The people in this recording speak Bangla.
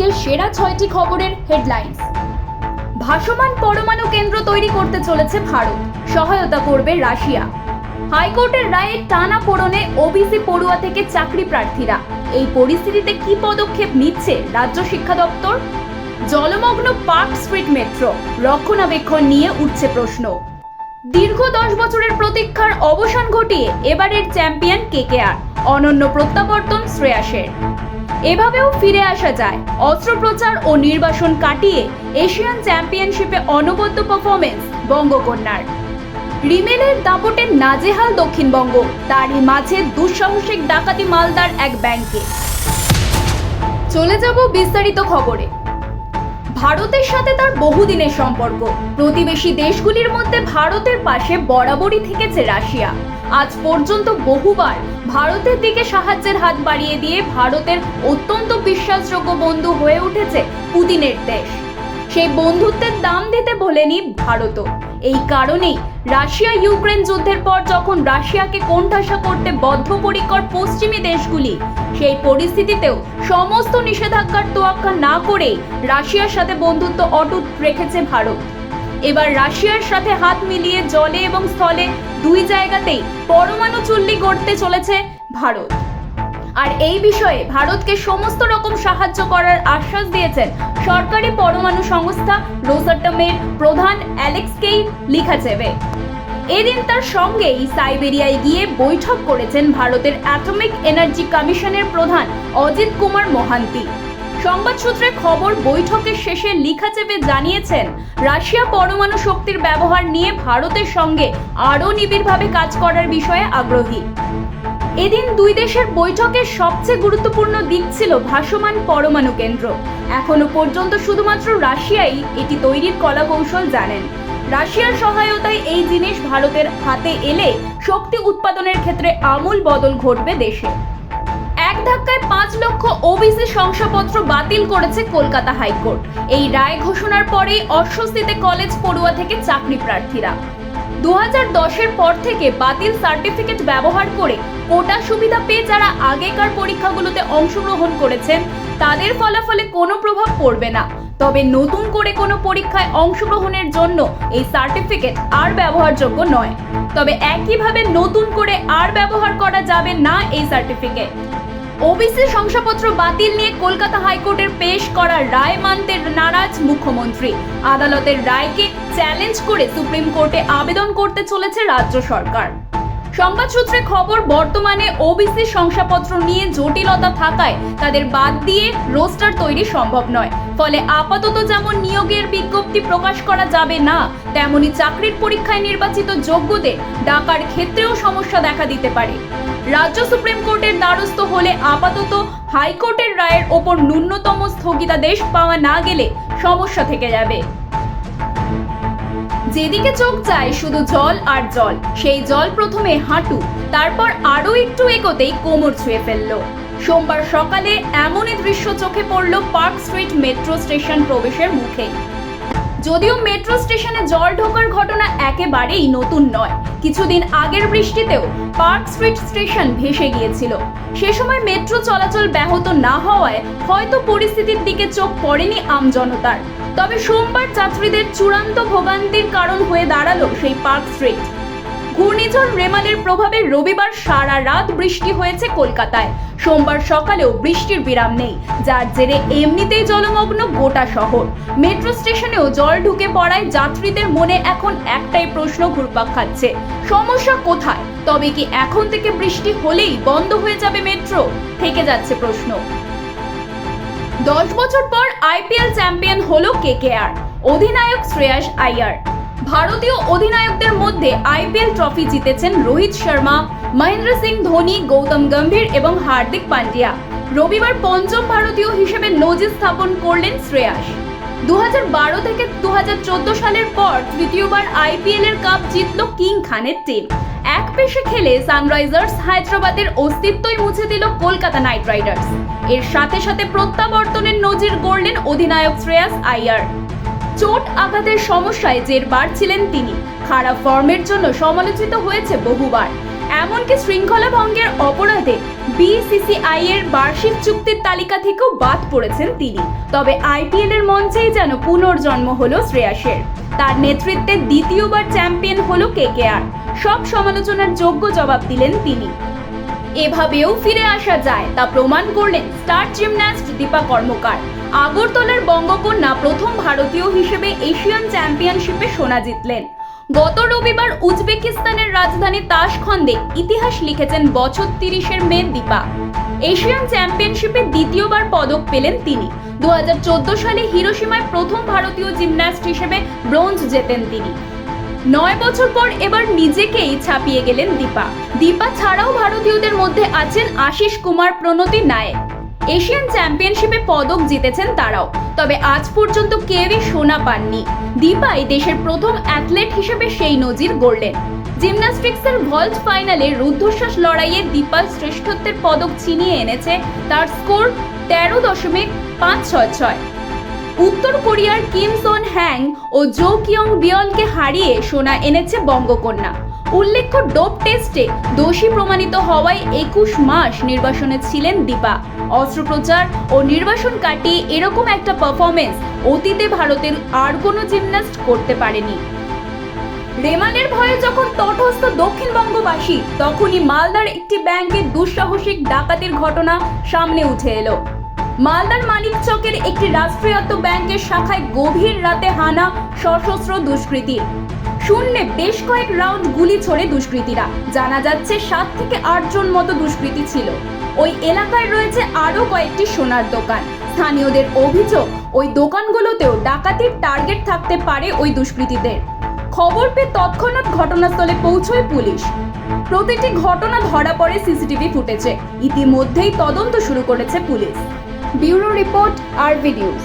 আজকের সেরা 6টি খবরের হেডলাইন্স। ভাসমান পরমাণু কেন্দ্র তৈরি করতে চলেছে ভারত, সহায়তা করবে রাশিয়া। হাইকোর্টের রায়ে টানা পোড়েনে ওবিসি পড়ুয়া থেকে চাকরি প্রার্থীরা। এই পরিস্থিতিতে কি পদক্ষেপ নিচ্ছে রাজ্য শিক্ষা দপ্তর? জলমগ্ন পার্ক স্ট্রিট মেট্রো, রক্ষণাবেক্ষণ নিয়ে উঠছে প্রশ্ন। দীর্ঘ 10 বছরের প্রতীক্ষার অবসান ঘটিয়ে এবারের চ্যাম্পিয়ন কেকেআর, অনন্য প্রত্যাবর্তন শ্রেয়াসের। এভাবেও ফিরে আসা যায়। অস্ত্রোপচার ও নির্বাসন কাটিয়ে এশিয়ান চ্যাম্পিয়নশিপে অনবদ্য পারফরমেন্স বঙ্গকন্যার। রিমেলের দাপটে নাজেহাল দক্ষিণবঙ্গ, তারই মাঝে দুঃসাহসিক ডাকাতি মালদার এক ব্যাংকে। চলে যাব বিস্তারিত খবরে। ভারতের সাথে তার বহুদিনের সম্পর্ক। প্রতিবেশী দেশগুলির মধ্যে ভারতের পাশে বরাবরই থেকেছে রাশিয়া। আজ পর্যন্ত বহুবার ভারতের দিকে সাহায্যের হাত বাড়িয়ে দিয়ে ভারতের অত্যন্ত বিশ্বাসযোগ্য বন্ধু হয়ে উঠেছে পুতিনের দেশ। সেই বন্ধুত্বের দাম দিতে বলেনি ভারতও। এই কারণেই রাশিয়া ইউক্রেন যুদ্ধের পর যখন রাশিয়াকে কোণঠাসা করতে বদ্ধপরিকর পশ্চিমী দেশগুলি, সেই পরিস্থিতিতেও সমস্ত নিষেধাজ্ঞার তোয়াক্কা না করে রাশিয়ার সাথে বন্ধুত্ব অটুট রেখেছে ভারত। এবার রাশিয়ার সাথে হাত মিলিয়ে জলে এবং স্থলে দুই জায়গাতেই পরমাণু চুল্লি গড়তে চলেছে ভারত। আর এই বিষয়ে ভারতকে সমস্ত রকম সাহায্য করার আশ্বাস দিয়েছেন সরকারি পরমাণু সংস্থা রোসাটমের প্রধান অ্যালেক্সেই লিখাচেভ। এদিন তার সঙ্গেই সাইবেরিয়ায় গিয়ে বৈঠক করেছেন ভারতের অ্যাটমিক এনার্জি কমিশনের প্রধান অজিত কুমার মোহান্তি। সংবাদ সূত্রে খবর, বৈঠকের শেষে লিখাচেভ জানিয়েছেন রাশিয়া পরমাণু শক্তির ব্যবহার নিয়ে ভারতের সঙ্গে আরও নিবিড়ভাবে কাজ করার বিষয়ে আগ্রহী। এদিন দুই দেশের বৈঠকের সবচেয়ে গুরুত্বপূর্ণ দিক ছিল ভাসমান পরমাণু কেন্দ্র। এখনো পর্যন্ত শুধুমাত্র রাশিয়াই এটি তৈরির কলাকৌশল জানেন। রাশিয়ার সহায়তায় এই জিনিস ভারতের হাতে এলে শক্তি উৎপাদনের ক্ষেত্রে আমূল বদল ঘটবে দেশে। এক ধাক্কায় 5 লক্ষ ওবিসি শংসাপত্র বাতিল করেছে কলকাতা হাইকোর্ট। এই রায় ঘোষণার পরেই অস্বস্তিতে কলেজ পড়ুয়া থেকে চাকরি প্রার্থীরা। 2010-এর পর থেকে বাতিল সার্টিফিকেট ব্যবহার করে কোটা সুবিধা পেয়ে যারা আগেকার পরীক্ষাগুলোতে অংশগ্রহণ করেছেন, তাদের ফলাফলে কোনো প্রভাব পড়বে না। তবে নতুন করে কোনো পরীক্ষায় অংশগ্রহণের জন্য এই সার্টিফিকেট আর ব্যবহারযোগ্য নয়। তবে একইভাবে নতুন করে আর ব্যবহার করা যাবে না এই সার্টিফিকেট। ওবিসি শংসাপত্র বাতিল নিয়ে কলকাতা হাইকোর্টের পেশ করা রায় মানতে নারাজ মুখ্যমন্ত্রী। আদালতের রায়কে চ্যালেঞ্জ করে সুপ্রিম কোর্টে আবেদন করতে চলেছে রাজ্য সরকার। সংবাদ সূত্রে খবর, বর্তমানে ওবিসি শংসাপত্র নিয়ে জটিলতা থাকায় তাদের বাদ দিয়ে রোস্টার তৈরি সম্ভব নয়। ফলে আপাতত যেমন নিয়োগের বিজ্ঞপ্তি প্রকাশ করা যাবে না, তেমনি চাকরির পরীক্ষায় নির্বাচিত যোগ্যদের ডাকার ক্ষেত্রেও সমস্যা দেখা দিতে পারে। রাজ্য সুপ্রিম কোর্টের দ্বারস্থ হলে আপাতত হাইকোর্টের রায়ের ওপর ন্যূনতম স্থগিতাদেশ পাওয়া না গেলে সমস্যা থেকে যাবে। যেদিকে চোখ যায় শুধু জল আর জল। সেই জল প্রথমে হাঁটু, তারপর আরো একটু এগোতেই কোমর ছুঁয়ে ফেলল। সোমবার সকালে এমনই দৃশ্য চোখে পড়ল পার্ক স্ট্রিট মেট্রো স্টেশন প্রবেশের মুখে। যদিও মেট্রো স্টেশনে জল ঢোকার ঘটনা একেবারেই নতুন নয়। কিছুদিন আগের বৃষ্টিতেও পার্ক স্ট্রিট স্টেশন ভেসে গিয়েছিল। সে সময় মেট্রো চলাচল ব্যাহত না হওয়ায় হয়তো পরিস্থিতির দিকে চোখ পড়েনি আমজনতার। তবে সোমবার যাত্রীদের চূড়ান্ত ভোগান্তির কারণ হয়ে দাঁড়ালো সেই পার্ক স্ট্রিট। ঘূর্ণিঝড় রেমালের প্রভাবে রবিবার সারা রাত বৃষ্টি হয়েছে কলকাতায়। সোমবার সকালেও বৃষ্টির বিরাম নেই, যার জেরে এমনিতেই জলমগ্ন গোটা শহর। মেট্রো স্টেশনেও জল ঢুকে পড়ায় যাত্রীদের মনে এখন একটাই প্রশ্ন ঘুরপাক খাচ্ছে, সমস্যা কোথায়? তবে কি এখন থেকে বৃষ্টি হলেই বন্ধ হয়ে যাবে মেট্রো? থেকে যাচ্ছে প্রশ্ন। 10 বছর পর আইপিএল চ্যাম্পিয়ন হলো কেকেআর। অধিনায়ক শ্রেয়াস আইয়ার। ভারতীয় অধিনায়কদের মধ্যে আইপিএল ট্রফি জিতেছেন রোহিত শর্মা, মহেন্দ্র সিং ধোনি, গৌতম গম্ভীর এবং হার্দিক পান্ডিয়া। রবিবার পঞ্চম ভারতীয় হিসেবে নজির স্থাপন করলেন শ্রেয়াস। 2012 থেকে 2014 সালের পর তৃতীয়বার আইপিএল এর কাপ জিতল কিং খানের টিম। এক পেশে খেলে সানরাইজার্স হায়দ্রাবাদের অস্তিত্বই মুছে দিল কলকাতা নাইট রাইডার্স। এর সাথে সাথে প্রত্যাবর্তনের নজির গড়লেন অধিনায়ক শ্রেয়াস আইয়ার। চোট আঘাতের সমস্যায় জের বাড়ছিলেন তিনি। খারাপ ফর্মের জন্য সমালোচিত হয়েছে বহুবার। এমনকি শৃঙ্খলা ভঙ্গের অপরাধে বিসিসিআই এর বার্ষিক চুক্তির তালিকা থেকেও বাদ পড়েছেন তিনি। তবে আইপিএল এর মঞ্চেই যেন পুনর্জন্ম হলো শ্রেয়াসের। তার নেতৃত্বে দ্বিতীয়বার চ্যাম্পিয়ন হলো কেকেআর। সব সমালোচনার যোগ্য জবাব দিলেন তিনি। এভাবেও ফিরে আসা যায় তা প্রমাণ করলেন স্টার জিমন্যাস্ট দীপা কর্মকার। আগরতলার বঙ্গকন্যা প্রথম ভারতীয় হিসেবে এশিয়ান চ্যাম্পিয়নশিপে সোনা জিতলেন। গত রবিবার উজবেকিস্তানের রাজধানী তাশখন্দে ইতিহাস লিখেছেন বছর 30-এর মেয়ে দীপা। এশিয়ান চ্যাম্পিয়নশিপে দ্বিতীয়বার পদক পেলেন তিনি। 2014 সালে হিরোশিমায় প্রথম ভারতীয় জিমন্যাস্ট হিসেবে ব্রোঞ্জ জেতেন তিনি। 9 বছর পর এবার নিজেকেই ছাপিয়ে গেলেন দীপা। দীপা ছাড়াও ভারতীয়দের মধ্যে আছেন আশিস কুমার, প্রণতি নায়েক। এশিয়ান চ্যাম্পিয়নশিপে পদক জিতেছেন তারাও, তবে আজ পর্যন্ত কেউই সোনা পাননি। দীপাই দেশের প্রথম অ্যাথলেট হিসেবে সেই নজির গড়লেন। জিমন্যাস্টিক্সের ভল্ট ফাইনালে রুদ্ধশ্বাস লড়াইয়ে দীপা শ্রেষ্ঠত্বের পদক ছিনিয়ে এনেছে। তার স্কোর 13.566। উত্তর কোরিয়ার কিম সন হ্যাং ও জো কিয়ং বিয়লকে হারিয়ে সোনা এনেছে বঙ্গকন্যা। উল্লেখ্য, ডোপ টেস্টে দোষী প্রমাণিত হওয়ায় 21 মাস নির্বাসনে ছিলেন দীপা। অস্ত্রোপচার ও নির্বাসন কাটিয়ে এরকম একটা পারফরমেন্স অতীতে ভারতের আর কোনো জিমন্যাস্ট করতে পারেনি। রেমানের ভয়ে যখন তটস্থ দক্ষিণবঙ্গবাসী, তখনই মালদার একটি ব্যাংকের দুঃসাহসিক ডাকাতির ঘটনা সামনে উঠে এলো। মালদার মানিকচকের একটি রাষ্ট্রায়ত্ত ব্যাংকের শাখায় গভীর রাতে হানা সশস্ত্র দুষ্কৃতীর। শূন্যে বেশ কয়েক রাউন্ড গুলি ছোড়ে দুষ্কৃতীরা। জানা যাচ্ছে 7 থেকে 8 জন মতো দুষ্কৃতী ছিল। ওই এলাকায় রয়েছে আরো কয়েকটি সোনার দোকান। স্থানীয়দের অভিযোগ, ওই দোকানগুলোতেও ডাকাতির টার্গেট থাকতে পারে ওই দুষ্কৃতীদের। খবর পেয়ে তৎক্ষণাৎ ঘটনাস্থলে পৌঁছয় পুলিশ। প্রতিটি ঘটনা ধরা পড়ে সিসিটিভি ফুটেজে। ইতিমধ্যেই তদন্ত শুরু করেছে পুলিশ। ব্যুরো রিপোর্ট, আরবি নিউজ।